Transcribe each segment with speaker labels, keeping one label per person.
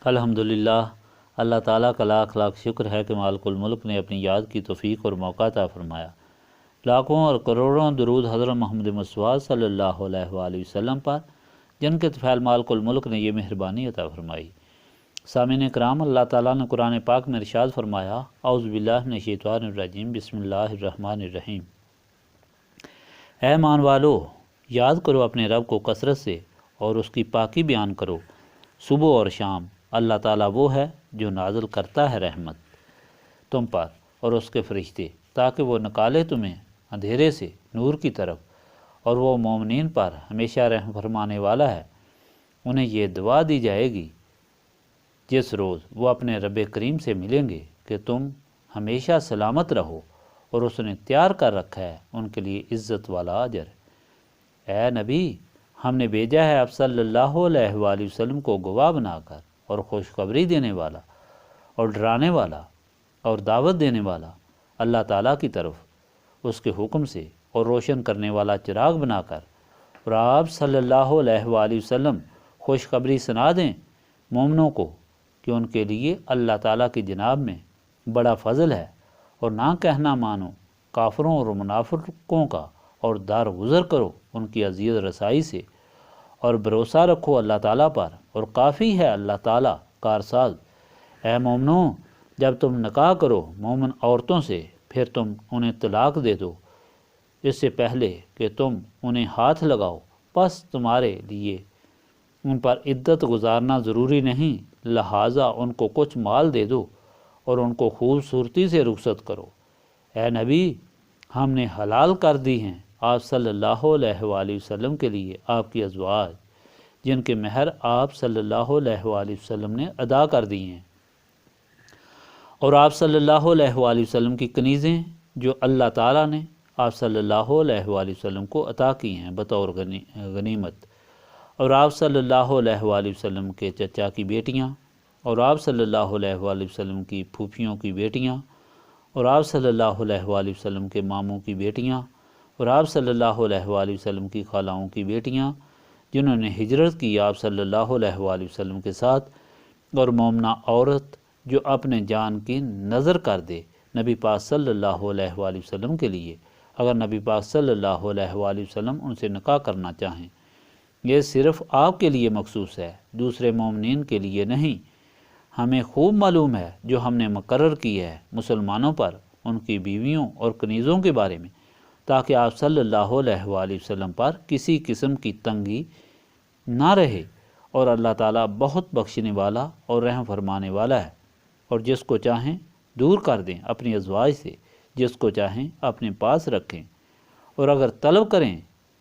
Speaker 1: الحمدللہ، اللہ تعالیٰ کا لاکھ لاکھ شکر ہے کہ مالک الملک نے اپنی یاد کی توفیق اور موقع عطا فرمایا۔ لاکھوں اور کروڑوں درود حضرت محمد مصطفیٰ صلی اللہ علیہ وآلہ وسلم پر، جن کے طفیل مالک الملک نے یہ مہربانی عطا فرمائی۔ سامعین کرام، اللہ تعالیٰ نے قرآن پاک میں ارشاد فرمایا، اعوذ باللہ من الشیطان الرجیم، بسم اللہ الرحمن الرحیم۔ اے ایمان والو، یاد کرو اپنے رب کو کثرت سے اور اس کی پاکی بیان کرو صبح اور شام۔ اللہ تعالیٰ وہ ہے جو نازل کرتا ہے رحمت تم پر اور اس کے فرشتے، تاکہ وہ نکالے تمہیں اندھیرے سے نور کی طرف، اور وہ مومنین پر ہمیشہ رحم فرمانے والا ہے۔ انہیں یہ دعا دی جائے گی جس روز وہ اپنے رب کریم سے ملیں گے کہ تم ہمیشہ سلامت رہو، اور اس نے تیار کر رکھا ہے ان کے لیے عزت والا اجر۔ اے نبی، ہم نے بھیجا ہے آپ صلی اللہ علیہ وآلہ وسلم کو گواہ بنا کر، اور خوشخبری دینے والا اور ڈرانے والا اور دعوت دینے والا اللہ تعالیٰ کی طرف اس کے حکم سے، اور روشن کرنے والا چراغ بنا کر۔ اور آپ صلی اللہ علیہ وآلہ وسلم خوشخبری سنا دیں مومنوں کو کہ ان کے لیے اللہ تعالیٰ کی جناب میں بڑا فضل ہے، اور نہ کہنا مانو کافروں اور منافقوں کا، اور درگزر کرو ان کی اذیت رسائی سے، اور بھروسہ رکھو اللہ تعالیٰ پر، اور کافی ہے اللہ تعالیٰ کارساز۔ اے مومنوں، جب تم نکاح کرو مومن عورتوں سے، پھر تم انہیں طلاق دے دو اس سے پہلے کہ تم انہیں ہاتھ لگاؤ، پس تمہارے لیے ان پر عدت گزارنا ضروری نہیں، لہٰذا ان کو کچھ مال دے دو اور ان کو خوبصورتی سے رخصت کرو۔ اے نبی، ہم نے حلال کر دی ہیں آپ صلی اللہ علیہ وآلہ وسلم کے لیے آپ کی ازواج، جن کے مہر آپ صلی اللہ علیہ وآلہ وسلم نے ادا کر دی ہیں، اور آپ صلی اللہ علیہ وآلہ وسلم کی کنیزیں جو اللہ تعالیٰ نے آپ صلی اللہ علیہ وآلہ وسلم کو عطا کی ہیں بطور غنیمت، اور آپ صلی اللہ علیہ وآلہ وسلم کے چچا کی بیٹیاں، اور آپ صلی اللہ علیہ وآلہ وسلم کی پھوپھیوں کی بیٹیاں، اور آپ صلی اللہ علیہ وآلہ وسلم کے ماموں کی بیٹیاں، اور آپ صلی اللہ علیہ وآلہ وسلم کی خالاؤں کی بیٹیاں جنہوں نے ہجرت کی آپ صلی اللہ علیہ وآلہ وسلم کے ساتھ، اور مومنہ عورت جو اپنے جان کی نظر کر دے نبی پاک صلی اللہ علیہ وآلہ وسلم کے لیے، اگر نبی پاک صلی اللہ علیہ وآلہ وسلم ان سے نکاح کرنا چاہیں۔ یہ صرف آپ کے لیے مخصوص ہے، دوسرے مومنین کے لیے نہیں۔ ہمیں خوب معلوم ہے جو ہم نے مقرر کی ہے مسلمانوں پر ان کی بیویوں اور کنیزوں کے بارے میں، تاکہ آپ صلی اللہ علیہ وآلہ وسلم پر کسی قسم کی تنگی نہ رہے، اور اللہ تعالیٰ بہت بخشنے والا اور رحم فرمانے والا ہے۔ اور جس کو چاہیں دور کر دیں اپنی ازواج سے، جس کو چاہیں اپنے پاس رکھیں، اور اگر طلب کریں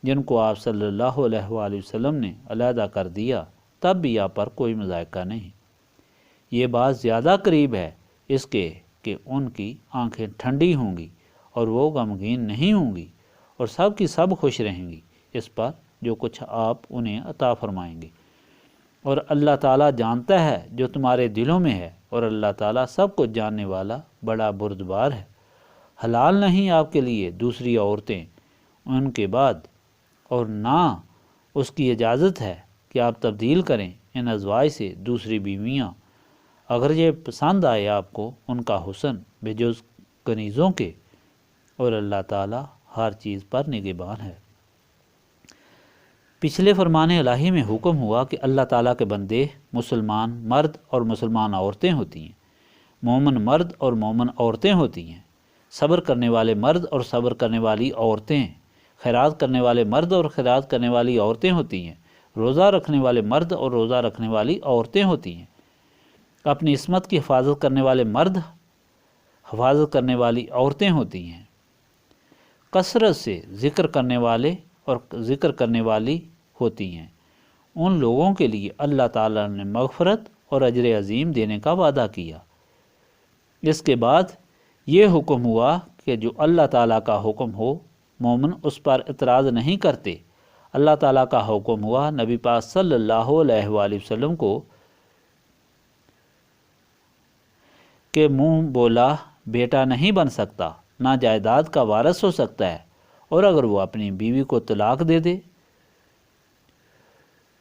Speaker 1: جن کو آپ صلی اللہ علیہ وآلہ وسلم نے علیحدہ کر دیا، تب بھی آپ پر کوئی مذائقہ نہیں۔ یہ بات زیادہ قریب ہے اس کے کہ ان کی آنکھیں ٹھنڈی ہوں گی اور وہ غمگین نہیں ہوں گی، اور سب کی سب خوش رہیں گی اس پر جو کچھ آپ انہیں عطا فرمائیں گے۔ اور اللہ تعالیٰ جانتا ہے جو تمہارے دلوں میں ہے، اور اللہ تعالیٰ سب کچھ جاننے والا بڑا بردبار ہے۔ حلال نہیں آپ کے لیے دوسری عورتیں ان کے بعد، اور نہ اس کی اجازت ہے کہ آپ تبدیل کریں ان ازواج سے دوسری بیویاں، اگر یہ پسند آئے آپ کو ان کا حسن بجز کنیزوں کے، اور اللہ تعالیٰ ہر چیز پر نگہبان ہے۔ پچھلے فرمان الہی میں حکم ہوا کہ اللہ تعالیٰ کے بندے مسلمان مرد اور مسلمان عورتیں ہوتی ہیں، مومن مرد اور مومن عورتیں ہوتی ہیں، صبر کرنے والے مرد اور صبر کرنے والی عورتیں، خیرات کرنے والے مرد اور خیرات کرنے والی عورتیں ہوتی ہیں، روزہ رکھنے والے مرد اور روزہ رکھنے والی عورتیں ہوتی ہیں، اپنی عصمت کی حفاظت کرنے والے مرد، حفاظت کرنے والی عورتیں ہوتی ہیں، کثرت سے ذکر کرنے والے اور ذکر کرنے والی ہوتی ہیں۔ ان لوگوں کے لیے اللہ تعالیٰ نے مغفرت اور اجر عظیم دینے کا وعدہ کیا۔ اس کے بعد یہ حکم ہوا کہ جو اللہ تعالیٰ کا حکم ہو مومن اس پر اعتراض نہیں کرتے۔ اللہ تعالیٰ کا حکم ہوا نبی پاک صلی اللہ علیہ وآلہ وسلم کو کہ منہ بولا بیٹا نہیں بن سکتا، نہ جائیداد کا وارث ہو سکتا ہے، اور اگر وہ اپنی بیوی کو طلاق دے دے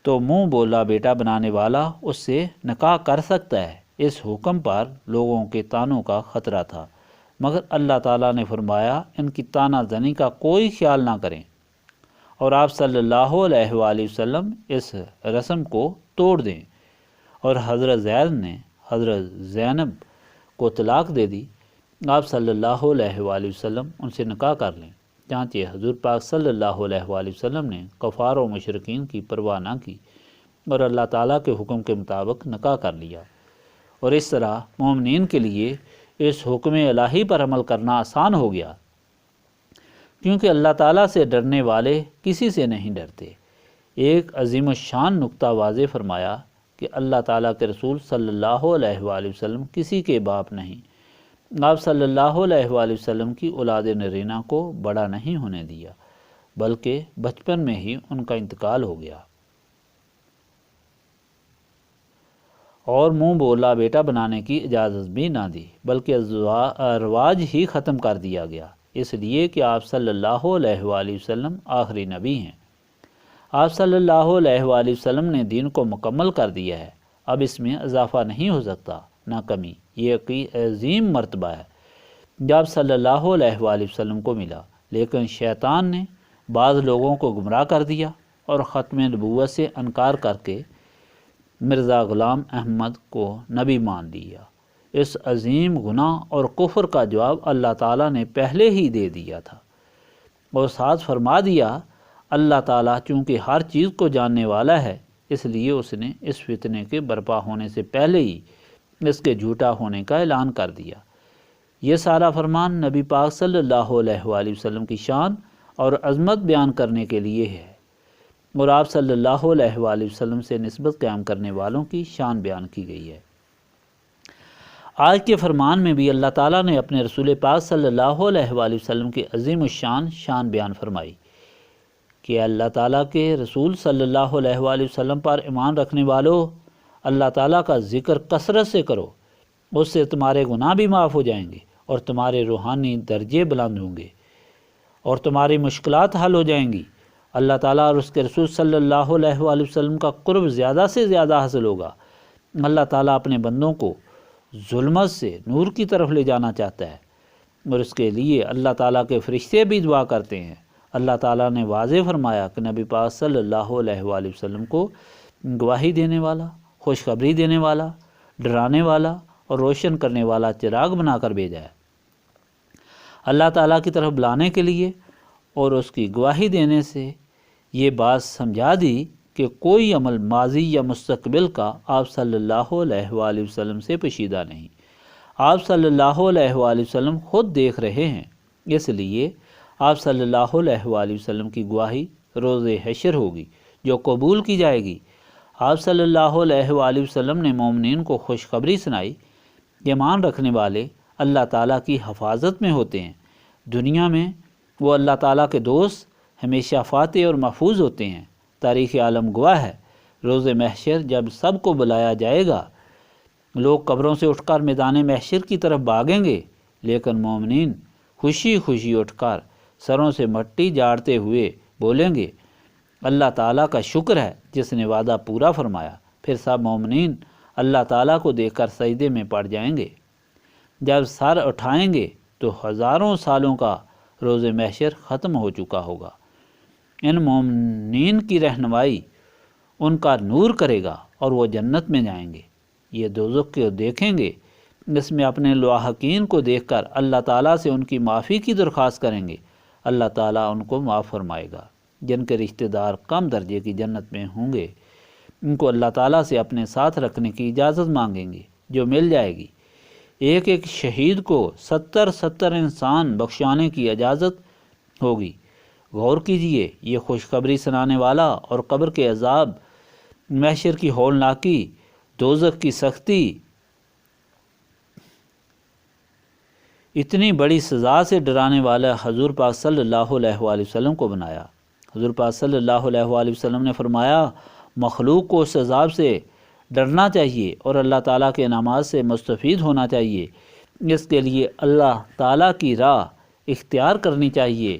Speaker 1: تو منہ بولا بیٹا بنانے والا اس سے نکاح کر سکتا ہے۔ اس حکم پر لوگوں کے طعنوں کا خطرہ تھا، مگر اللہ تعالیٰ نے فرمایا ان کی طعنہ زنی کا کوئی خیال نہ کریں، اور آپ صلی اللہ علیہ وآلہ وسلم اس رسم کو توڑ دیں۔ اور حضرت زید نے حضرت زینب کو طلاق دے دی۔ آپ صلی اللہ علیہ وآلہ وسلم ان سے نکاح کر لیں، چنانچہ حضور پاک صلی اللہ علیہ وآلہ وسلم نے کفار و مشرکین کی پرواہ نہ کی اور اللہ تعالیٰ کے حکم کے مطابق نکاح کر لیا، اور اس طرح مومنین کے لیے اس حکم الہی پر عمل کرنا آسان ہو گیا، کیونکہ اللہ تعالیٰ سے ڈرنے والے کسی سے نہیں ڈرتے۔ ایک عظیم الشان نقطہ واضح فرمایا کہ اللہ تعالیٰ کے رسول صلی اللہ علیہ وآلہ وسلم کسی کے باپ نہیں۔ آپ صلی اللہ علیہ وآلہ وسلم کی اولاد نرینہ کو بڑا نہیں ہونے دیا، بلکہ بچپن میں ہی ان کا انتقال ہو گیا، اور منہ بولا بیٹا بنانے کی اجازت بھی نہ دی، بلکہ رواج ہی ختم کر دیا گیا، اس لیے کہ آپ صلی اللہ علیہ وآلہ وسلم آخری نبی ہیں۔ آپ صلی اللہ علیہ وآلہ وسلم نے دین کو مکمل کر دیا ہے، اب اس میں اضافہ نہیں ہو سکتا نہ کمی۔ یہ عظیم مرتبہ ہے جو آپ صلی اللہ علیہ وآلہ وسلم کو ملا، لیکن شیطان نے بعض لوگوں کو گمراہ کر دیا اور ختم نبوت سے انکار کر کے مرزا غلام احمد کو نبی مان لیا۔ اس عظیم گناہ اور کفر کا جواب اللہ تعالیٰ نے پہلے ہی دے دیا تھا، اور ساتھ فرما دیا اللہ تعالیٰ چونکہ ہر چیز کو جاننے والا ہے، اس لیے اس نے اس فتنے کے برپا ہونے سے پہلے ہی اس کے جھوٹا ہونے کا اعلان کر دیا۔ یہ سارا فرمان نبی پاک صلی اللہ علیہ وآلہ وسلم کی شان اور عظمت بیان کرنے کے لیے ہے، اور آپ صلی اللہ علیہ وآلہ وسلم سے نسبت قائم کرنے والوں کی شان بیان کی گئی ہے۔ آج کے فرمان میں بھی اللہ تعالیٰ نے اپنے رسول پاک صلی اللہ علیہ وآلہ وسلم کی عظیم الشان شان بیان فرمائی کہ اللہ تعالیٰ کے رسول صلی اللہ علیہ وآلہ وسلم پر ایمان رکھنے والوں، اللہ تعالیٰ کا ذکر کثرت سے کرو، اس سے تمہارے گناہ بھی معاف ہو جائیں گے اور تمہارے روحانی درجے بلند ہوں گے اور تمہاری مشکلات حل ہو جائیں گی۔ اللہ تعالیٰ اور اس کے رسول صلی اللہ علیہ وآلہ وسلم کا قرب زیادہ سے زیادہ حاصل ہوگا۔ اللہ تعالیٰ اپنے بندوں کو ظلمت سے نور کی طرف لے جانا چاہتا ہے، اور اس کے لیے اللہ تعالیٰ کے فرشتے بھی دعا کرتے ہیں۔ اللہ تعالیٰ نے واضح فرمایا کہ نبی پاک صلی اللہ علیہ وآلہ وسلم کو گواہی دینے والا، خوشخبری دینے والا، ڈرانے والا اور روشن کرنے والا چراغ بنا کر بھیجا ہے، اللہ تعالیٰ کی طرف بلانے کے لیے، اور اس کی گواہی دینے سے یہ بات سمجھا دی کہ کوئی عمل ماضی یا مستقبل کا آپ صلی اللہ علیہ وآلہ وسلم سے پوشیدہ نہیں، آپ صلی اللہ علیہ وآلہ وسلم خود دیکھ رہے ہیں۔ اس لیے آپ صلی اللہ علیہ وآلہ وسلم کی گواہی روز حشر ہوگی جو قبول کی جائے گی۔ آپ صلی اللہ علیہ وآلہ وسلم نے مومنین کو خوشخبری سنائی کہ ایمان رکھنے والے اللہ تعالیٰ کی حفاظت میں ہوتے ہیں، دنیا میں وہ اللہ تعالیٰ کے دوست ہمیشہ فاتح اور محفوظ ہوتے ہیں۔ تاریخ عالم گواہ ہے، روز محشر جب سب کو بلایا جائے گا، لوگ قبروں سے اٹھ کر میدان محشر کی طرف بھاگیں گے، لیکن مومنین خوشی خوشی اٹھ کر سروں سے مٹی جاڑتے ہوئے بولیں گے اللہ تعالیٰ کا شکر ہے جس نے وعدہ پورا فرمایا۔ پھر سب مومنین اللہ تعالیٰ کو دیکھ کر سجدے میں پڑ جائیں گے۔ جب سر اٹھائیں گے تو ہزاروں سالوں کا روز محشر ختم ہو چکا ہوگا۔ ان مومنین کی رہنمائی ان کا نور کرے گا اور وہ جنت میں جائیں گے۔ یہ دوزخ کو دیکھیں گے، اس میں اپنے لاحقین کو دیکھ کر اللہ تعالیٰ سے ان کی معافی کی درخواست کریں گے۔ اللہ تعالیٰ ان کو معاف فرمائے گا۔ جن کے رشتہ دار کم درجے کی جنت میں ہوں گے، ان کو اللہ تعالیٰ سے اپنے ساتھ رکھنے کی اجازت مانگیں گے، جو مل جائے گی۔ ایک ایک شہید کو 70 انسان بخشوانے کی اجازت ہوگی۔ غور کیجئے، یہ خوشخبری سنانے والا اور قبر کے عذاب، محشر کی ہولناکی، دوزخ کی سختی، اتنی بڑی سزا سے ڈرانے والا حضور پاک صلی اللہ علیہ وآلہ وسلم کو بنایا۔ حضور پاک صلی اللہ علیہ وآلہ وسلم نے فرمایا، مخلوق کو اس عذاب سے ڈرنا چاہیے اور اللہ تعالیٰ کے انعامات سے مستفید ہونا چاہیے۔ اس کے لیے اللہ تعالیٰ کی راہ اختیار کرنی چاہیے۔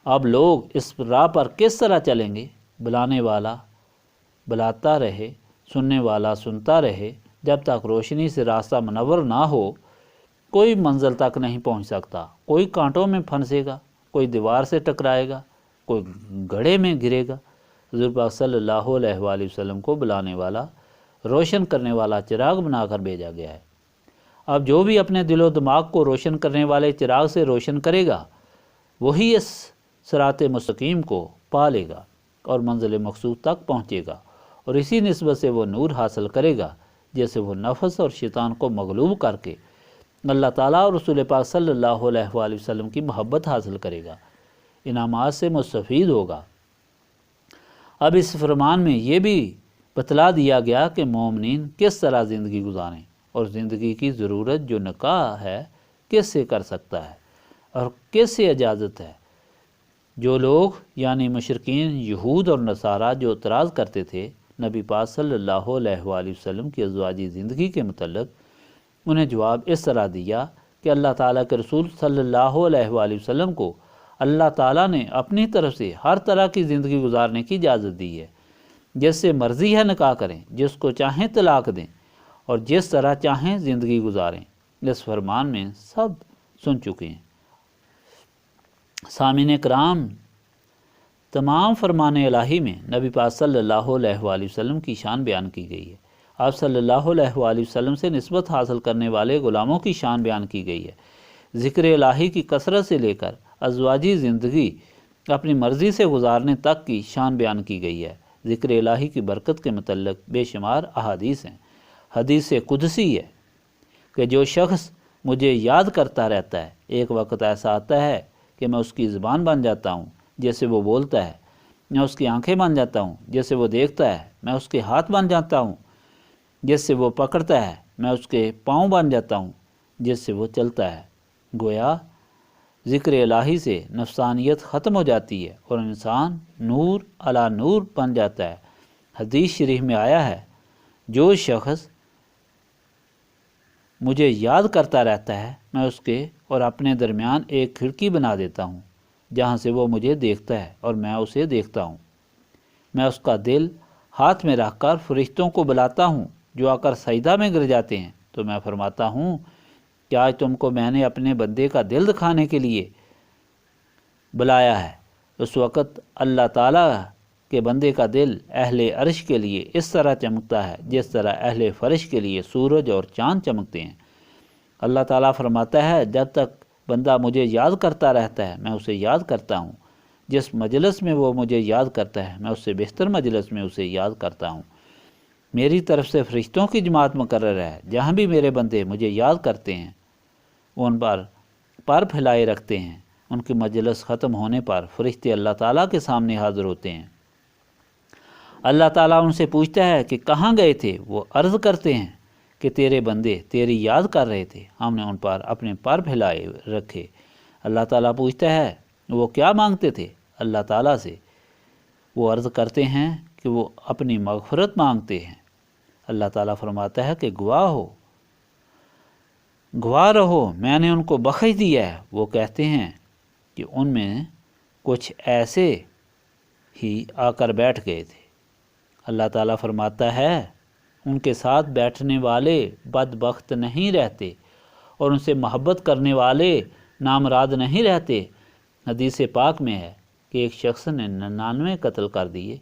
Speaker 1: اب لوگ اس راہ پر کس طرح چلیں گے؟ بلانے والا بلاتا رہے، سننے والا سنتا رہے، جب تک روشنی سے راستہ منور نہ ہو کوئی منزل تک نہیں پہنچ سکتا۔ کوئی کانٹوں میں پھنسے گا، کوئی دیوار سے ٹکرائے گا، کوئی گڑھے میں گرے گا۔ حضور پاک صلی اللہ علیہ وآلہ وسلم کو بلانے والا، روشن کرنے والا چراغ بنا کر بھیجا گیا ہے۔ اب جو بھی اپنے دل و دماغ کو روشن کرنے والے چراغ سے روشن کرے گا وہی اس صراط مستقیم کو پا لے گا اور منزل مقصود تک پہنچے گا، اور اسی نسبت سے وہ نور حاصل کرے گا جیسے وہ نفس اور شیطان کو مغلوب کر کے اللہ تعالیٰ اور رسول پاک صلی اللہ علیہ وآلہ وسلم کی محبت حاصل کرے گا، انعامات سے مستفید ہوگا۔ اب اس فرمان میں یہ بھی بتلا دیا گیا کہ مومنین کس طرح زندگی گزاریں، اور زندگی کی ضرورت جو نکاح ہے کس سے کر سکتا ہے اور کس سے اجازت ہے۔ جو لوگ یعنی مشرکین یہود اور نصارہ جو اعتراض کرتے تھے نبی پاک صلی اللہ علیہ وآلہ وسلم کی ازواجی زندگی کے متعلق، انہیں جواب اس طرح دیا کہ اللہ تعالیٰ کے رسول صلی اللہ علیہ وآلہ وسلم کو اللہ تعالیٰ نے اپنی طرف سے ہر طرح کی زندگی گزارنے کی اجازت دی ہے۔ جس سے مرضی ہے نکاح کریں، جس کو چاہیں طلاق دیں، اور جس طرح چاہیں زندگی گزاریں۔ اس فرمان میں سب سن چکے ہیں۔ سامعین کرام، تمام فرمان الہی میں نبی پاک صلی اللہ علیہ وآلہ وسلم کی شان بیان کی گئی ہے۔ آپ صلی اللہ علیہ وآلہ وسلم سے نسبت حاصل کرنے والے غلاموں کی شان بیان کی گئی ہے۔ ذکر الہی کی کثرت سے لے کر ازواجی زندگی اپنی مرضی سے گزارنے تک کی شان بیان کی گئی ہے۔ ذکر الہی کی برکت کے متعلق بے شمار احادیث ہیں۔ حدیث قدسی ہے کہ جو شخص مجھے یاد کرتا رہتا ہے، ایک وقت ایسا آتا ہے کہ میں اس کی زبان بن جاتا ہوں جیسے وہ بولتا ہے، میں اس کی آنکھیں بن جاتا ہوں جیسے وہ دیکھتا ہے، میں اس کے ہاتھ بن جاتا ہوں جس سے وہ پکڑتا ہے، میں اس کے پاؤں بن جاتا ہوں جس سے وہ چلتا ہے۔ گویا ذکر الہی سے نفسانیت ختم ہو جاتی ہے اور انسان نور علی نور بن جاتا ہے۔ حدیث شریف میں آیا ہے، جو شخص مجھے یاد کرتا رہتا ہے میں اس کے اور اپنے درمیان ایک کھڑکی بنا دیتا ہوں جہاں سے وہ مجھے دیکھتا ہے اور میں اسے دیکھتا ہوں۔ میں اس کا دل ہاتھ میں رکھ کر فرشتوں کو بلاتا ہوں جو آ کر سجدہ میں گر جاتے ہیں، تو میں فرماتا ہوں کہ آج تم کو میں نے اپنے بندے کا دل دکھانے کے لیے بلایا ہے۔ اس وقت اللہ تعالیٰ کے بندے کا دل اہل عرش کے لیے اس طرح چمکتا ہے جس طرح اہل فرش کے لیے سورج اور چاند چمکتے ہیں۔ اللہ تعالیٰ فرماتا ہے، جب تک بندہ مجھے یاد کرتا رہتا ہے میں اسے یاد کرتا ہوں۔ جس مجلس میں وہ مجھے یاد کرتا ہے میں اس سے بہتر مجلس میں اسے یاد کرتا ہوں۔ میری طرف سے فرشتوں کی جماعت مقرر ہے، جہاں بھی میرے بندے مجھے یاد کرتے ہیں وہ ان پر پھیلائے رکھتے ہیں۔ ان کی مجلس ختم ہونے پر فرشتے اللہ تعالیٰ کے سامنے حاضر ہوتے ہیں۔ اللہ تعالیٰ ان سے پوچھتا ہے کہ کہاں گئے تھے؟ وہ عرض کرتے ہیں کہ تیرے بندے تیری یاد کر رہے تھے، ہم نے ان پر اپنے پر پھیلائے رکھے۔ اللہ تعالیٰ پوچھتا ہے وہ کیا مانگتے تھے اللہ تعالیٰ سے؟ وہ عرض کرتے ہیں کہ وہ اپنی مغفرت مانگتے ہیں۔ اللہ تعالیٰ فرماتا ہے کہ گواہ رہو میں نے ان کو بخش دیا ہے۔ وہ کہتے ہیں کہ ان میں کچھ ایسے ہی آ کر بیٹھ گئے تھے۔ اللہ تعالیٰ فرماتا ہے ان کے ساتھ بیٹھنے والے بدبخت نہیں رہتے اور ان سے محبت کرنے والے نامراد نہیں رہتے۔ حدیث پاک میں ہے کہ ایک شخص نے 99 قتل کر دیے،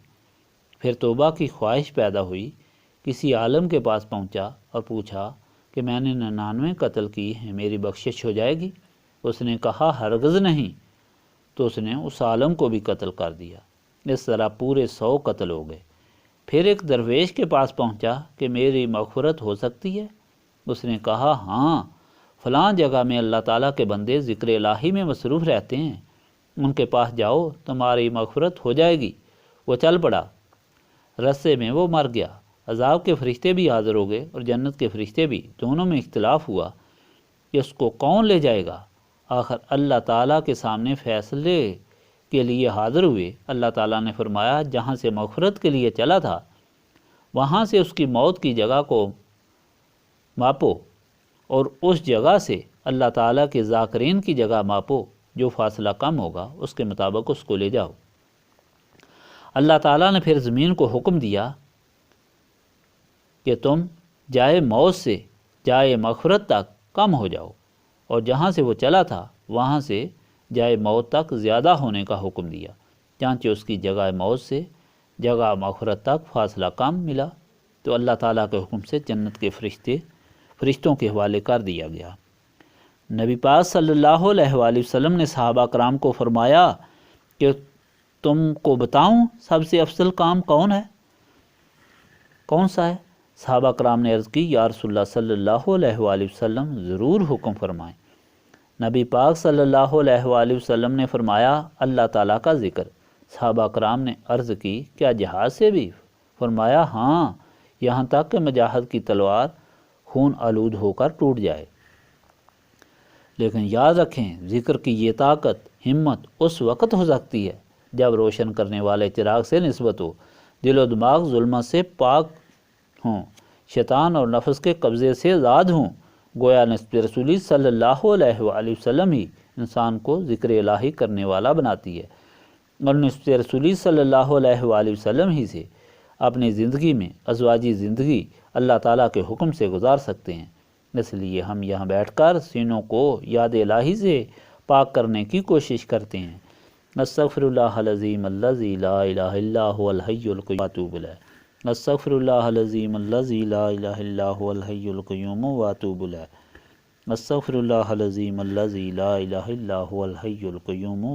Speaker 1: پھر توبہ کی خواہش پیدا ہوئی، کسی عالم کے پاس پہنچا اور پوچھا کہ میں نے 99 قتل کی ہیں، میری بخشش ہو جائے گی؟ اس نے کہا ہرگز نہیں، تو اس نے اس عالم کو بھی قتل کر دیا۔ اس طرح پورے 100 قتل ہو گئے۔ پھر ایک درویش کے پاس پہنچا کہ میری مغفرت ہو سکتی ہے؟ اس نے کہا ہاں، فلاں جگہ میں اللہ تعالیٰ کے بندے ذکر الہی میں مصروف رہتے ہیں، ان کے پاس جاؤ تمہاری مغفرت ہو جائے گی۔ وہ چل پڑا، رستے میں وہ مر گیا۔ عذاب کے فرشتے بھی حاضر ہو گئے اور جنت کے فرشتے بھی، دونوں میں اختلاف ہوا کہ اس کو کون لے جائے گا۔ آخر اللہ تعالیٰ کے سامنے فیصلے کے لیے حاضر ہوئے۔ اللہ تعالیٰ نے فرمایا جہاں سے مغفرت کے لیے چلا تھا وہاں سے اس کی موت کی جگہ کو ماپو اور اس جگہ سے اللہ تعالیٰ کے ذاکرین کی جگہ ماپو، جو فاصلہ کم ہوگا اس کے مطابق اس کو لے جاؤ۔ اللہ تعالیٰ نے پھر زمین کو حکم دیا کہ تم جائے موت سے جائے مغفرت تک کم ہو جاؤ، اور جہاں سے وہ چلا تھا وہاں سے جائے موت تک زیادہ ہونے کا حکم دیا، چانچہ اس کی جگہ موت سے جگہ مغفرت تک فاصلہ کم ملا تو اللہ تعالیٰ کے حکم سے جنت کے فرشتوں کے حوالے کر دیا گیا۔ نبی پاک صلی اللہ علیہ وآلہ وسلم نے صحابہ کرام کو فرمایا کہ تم کو بتاؤں سب سے افضل کام کون سا ہے؟ صحابہ کرام نے عرض کی، یا رسول اللہ صلی اللہ علیہ وآلہ وسلم ضرور حکم فرمائیں۔ نبی پاک صلی اللہ علیہ وآلہ وسلم نے فرمایا، اللہ تعالیٰ کا ذکر۔ صحابہ کرام نے عرض کی، کیا جہاد سے بھی؟ فرمایا، ہاں، یہاں تک کہ مجاہد کی تلوار خون آلود ہو کر ٹوٹ جائے۔ لیکن یاد رکھیں، ذکر کی یہ طاقت، ہمت اس وقت ہو سکتی ہے جب روشن کرنے والے چراغ سے نسبت ہو، دل و دماغ ظلمت سے پاک ہوں، شیطان اور نفس کے قبضے سے آزاد ہوں۔ گویا نسبت رسولی صلی اللہ علیہ وآلہ وسلم ہی انسان کو ذکر الہی کرنے والا بناتی ہے، اور نسبت رسولی صلی اللہ علیہ وآلہ وسلم ہی سے اپنی زندگی میں ازواجی زندگی اللہ تعالیٰ کے حکم سے گزار سکتے ہیں۔ اس لیے ہم یہاں بیٹھ کر سینوں کو یاد الہی سے پاک کرنے کی کوشش کرتے ہیں۔ استغفر اللہ العظیم الذی لا الہ الا هو الحی القیوم واتوب الیہ۔ استغفر اللہ العظیم الذی لا الہ الا هو الحی القیوم واتوب الیہ۔ استغفر اللہ العظیم الذی لا الہ الا هو الحی القیوم